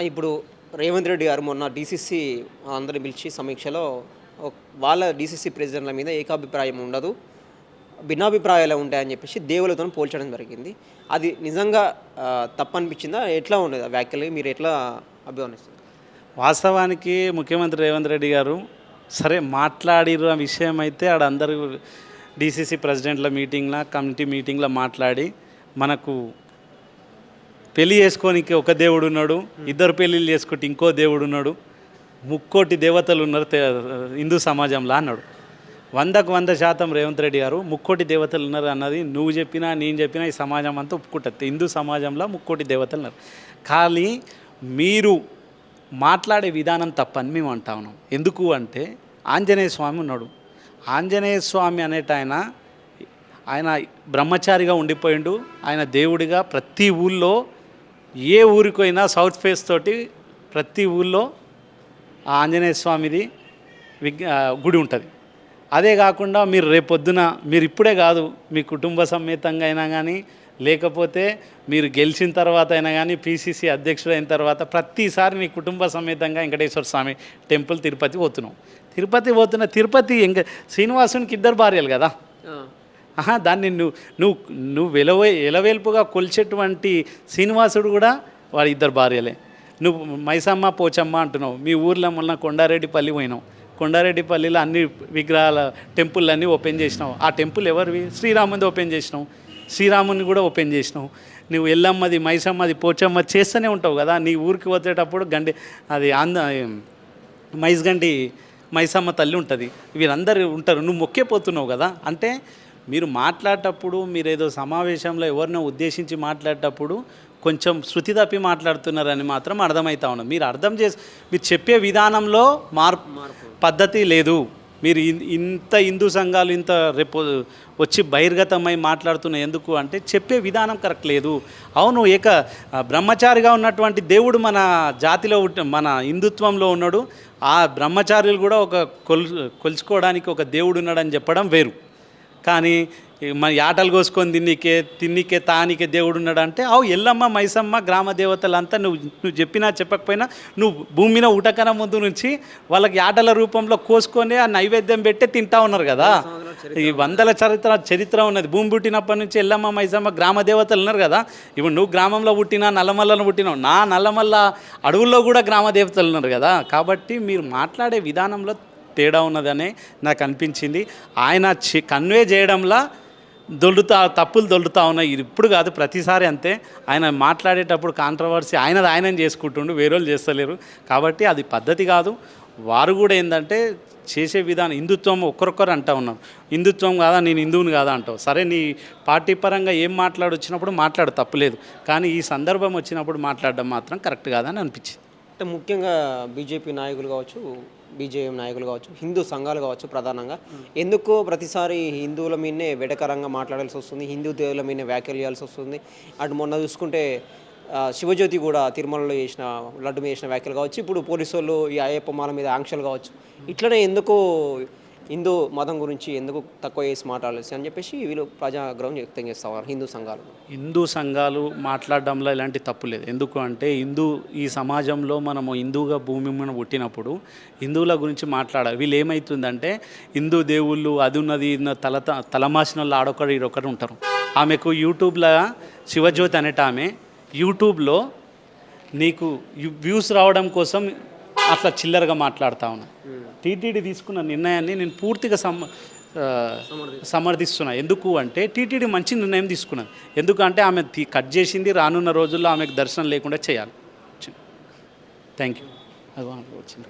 ఇప్పుడు రేవంత్ రెడ్డి గారు మొన్న డీసీసీ అందరిని పిలిచి సమీక్షలో వాళ్ళ డీసీసీ ప్రెసిడెంట్ల మీద ఏకాభిప్రాయం ఉండదు, భిన్నాభిప్రాయాలు ఉంటాయని చెప్పేసి దేవులతో పోల్చడం జరిగింది. అది నిజంగా తప్పనిపించిందా? ఎట్లా ఉండేది ఆ వ్యాఖ్యలు? మీరు ఎట్లా అభివర్ణిస్తారు? వాస్తవానికి ముఖ్యమంత్రి రేవంత్ రెడ్డి గారు సరే మాట్లాడిన విషయం అయితే ఆడందరూ డీసీసీ ప్రెసిడెంట్ల మీటింగ్లో కమిటీ మీటింగ్లో మాట్లాడి మనకు పెళ్ళి చేసుకోనికి ఒక దేవుడు ఉన్నాడు, ఇద్దరు పెళ్ళిళ్ళు చేసుకుంటే ఇంకో దేవుడు ఉన్నాడు, 3,000,000 దేవతలు ఉన్నారు హిందూ సమాజంలో అన్నాడు. 100% రేవంత్ రెడ్డి గారు 3,000,000 దేవతలు ఉన్నారు అన్నది నువ్వు చెప్పినా నేను చెప్పినా ఈ సమాజం అంతా ఒప్పుకుంటుంది. హిందూ సమాజంలో 3,000,000 దేవతలు ఉన్నారు. కానీ మీరు మాట్లాడే విధానం తప్పని మేము అంటా ఉన్నాం. ఎందుకు అంటే ఆంజనేయ స్వామి ఉన్నాడు. ఆంజనేయ స్వామి అనేట ఆయన బ్రహ్మచారిగా ఉండిపోయిండు. ఆయన దేవుడిగా ప్రతి ఊళ్ళో ఏ ఊరికైనా సౌత్ ఫేస్ తోటి ప్రతి ఊళ్ళో ఆ ఆంజనేయ స్వామిది గుడి ఉంటుంది. అదే కాకుండా మీరు రేపొద్దున మీరు ఇప్పుడే కాదు, మీ కుటుంబ సమేతంగా అయినా కానీ లేకపోతే మీరు గెలిచిన తర్వాత అయినా కానీ పీసీసీ అధ్యక్షుడు అయిన తర్వాత ప్రతిసారి మీ కుటుంబ సమేతంగా వెంకటేశ్వర స్వామి టెంపుల్ తిరుపతి పోతున్నాం. తిరుపతి శ్రీనివాసునికి 2 భార్యలు కదా. దాన్ని నువ్వు ఎలవేల్పుగా కొలిచేటువంటి శ్రీనివాసుడు కూడా వాడి 2 భార్యలే. నువ్వు మైసమ్మ పోచమ్మ అంటున్నావు. మీ ఊర్లో మొన్న కొండారెడ్డిపల్లి పోయినావు. కొండారెడ్డిపల్లిలో అన్ని విగ్రహాల టెంపుల్లన్నీ ఓపెన్ చేసినావు. ఆ టెంపుల్ ఎవరివి? శ్రీరాముది ఓపెన్ చేసినావు. శ్రీరాముని కూడా ఓపెన్ చేసినావు. నువ్వు ఎల్లమ్మది మైసమ్మది పోచమ్మ చేస్తూనే ఉంటావు కదా. నీ ఊరికి వచ్చేటప్పుడు అది మైస్గండి మైసమ్మ తల్లి ఉంటుంది. వీరందరూ ఉంటారు. నువ్వు మొక్కేపోతున్నావు కదా. అంటే మీరు మాట్లాడేటప్పుడు మీరు ఏదో సమావేశంలో ఎవరినో ఉద్దేశించి మాట్లాడేటప్పుడు కొంచెం శృతి తప్పి మాట్లాడుతున్నారని మాత్రం అర్థమవుతా ఉన్నది. మీరు చెప్పే విధానంలో పద్ధతి లేదు. మీరు ఇంత హిందూ సంఘాలు ఇంత రేపు వచ్చి బహిర్గతమై మాట్లాడుతున్న ఎందుకు అంటే చెప్పే విధానం కరెక్ట్ లేదు. అవును, బ్రహ్మచారిగా ఉన్నటువంటి దేవుడు మన జాతిలో మన హిందుత్వంలో ఉన్నాడు. ఆ బ్రహ్మచారులు కూడా కొలుచుకోవడానికి ఒక దేవుడు ఉన్నాడని చెప్పడం వేరు. కానీ మన ఆటలు కోసుకొని తిన్నికే తానికే దేవుడు ఉన్నాడు అంటే ఎల్లమ్మ మైసమ్మ గ్రామ దేవతలంతా నువ్వు చెప్పినా చెప్పకపోయినా నువ్వు భూమిలో ఉటకన ముందు నుంచి వాళ్ళకి ఆటల రూపంలో కోసుకొని ఆ నైవేద్యం పెట్టి తింటా ఉన్నారు కదా. ఈ 100 చరిత్ర ఉన్నది. భూమి పుట్టినప్పటి నుంచి ఎల్లమ్మ మైసమ్మ గ్రామ దేవతలు ఉన్నారు కదా. ఇప్పుడు నువ్వు గ్రామంలో పుట్టినా నల్లమల్లను పుట్టినావు, నా నల్లమల్ల అడవుల్లో కూడా గ్రామ దేవతలు ఉన్నారు కదా. కాబట్టి మీరు మాట్లాడే విధానంలో తేడా ఉన్నదనే నాకు అనిపించింది. ఆయన కన్వే చేయడంలో తప్పులు దొల్లుతూ ఉన్నాయి. ఇది ఇప్పుడు కాదు, ప్రతిసారి అంతే. ఆయన మాట్లాడేటప్పుడు కాంట్రవర్సీ ఆయన చేసుకుంటుండు, వేరేళ్ళు చేస్తలేరు. కాబట్టి అది పద్ధతి కాదు. వారు కూడా ఏంటంటే చేసే విధానం హిందుత్వం ఒక్కరొక్కరు అంటూ ఉన్నాం. హిందుత్వం కాదా, నేను హిందువుని కాదా అంటావు. సరే, నీ పార్టీ పరంగా ఏం మాట్లాడొచ్చినప్పుడు మాట్లాడు, తప్పులేదు. కానీ ఈ సందర్భం వచ్చినప్పుడు మాట్లాడడం మాత్రం కరెక్ట్ కాదని అనిపించింది. అంటే ముఖ్యంగా బీజేపీ నాయకులు కావచ్చు, బీజేఎం నాయకులు కావచ్చు, హిందూ సంఘాలు కావచ్చు, ప్రధానంగా ఎందుకో ప్రతిసారి హిందువుల మీదనే వెటకరంగా మాట్లాడాల్సి వస్తుంది, హిందూ దేవుల మీదనే వ్యాఖ్యలు చేయాల్సి వస్తుంది. అటు మొన్న చూసుకుంటే శివజ్యోతి కూడా తిరుమలలో లడ్డు మీద చేసిన వ్యాఖ్యలు కావచ్చు, ఇప్పుడు పోలీసు వాళ్ళు ఈ అయ్యప్ప మాల మీద ఆంక్షలు కావచ్చు. ఇట్లనే ఎందుకో హిందూ మతం గురించి ఎందుకు తక్కువ చేసి మాట్లాడాల్సి అని చెప్పేసి వీళ్ళు ప్రజాగ్రహం వ్యక్తం చేస్తారు హిందూ సంఘాలు మాట్లాడడంలో ఎలాంటి తప్పు లేదు. ఎందుకు అంటే ఈ సమాజంలో మనము హిందూగా భూమి మీద పుట్టినప్పుడు హిందువుల గురించి మాట్లాడాలి. వీళ్ళు ఏమవుతుందంటే హిందూ దేవుళ్ళు అది ఉన్నది తలమాసిన వాళ్ళు ఆడొకరు ఈడొకరు ఉంటారు. ఆమెకు యూట్యూబ్లో శివజ్యోతి అనేట ఆమె యూట్యూబ్లో నీకు వ్యూస్ రావడం కోసం అట్లా చిల్లరగా మాట్లాడుతూ ఉన్నా. టీటీడీ తీసుకున్న నిర్ణయాన్ని నేను పూర్తిగా సమర్థిస్తున్నా. ఎందుకు అంటే టీటీడీ మంచి నిర్ణయం తీసుకున్నది. ఎందుకంటే ఆమె కట్ చేసింది, రానున్న రోజుల్లో ఆమెకు దర్శనం లేకుండా చేయాలి. Thank you. అది వచ్చింది.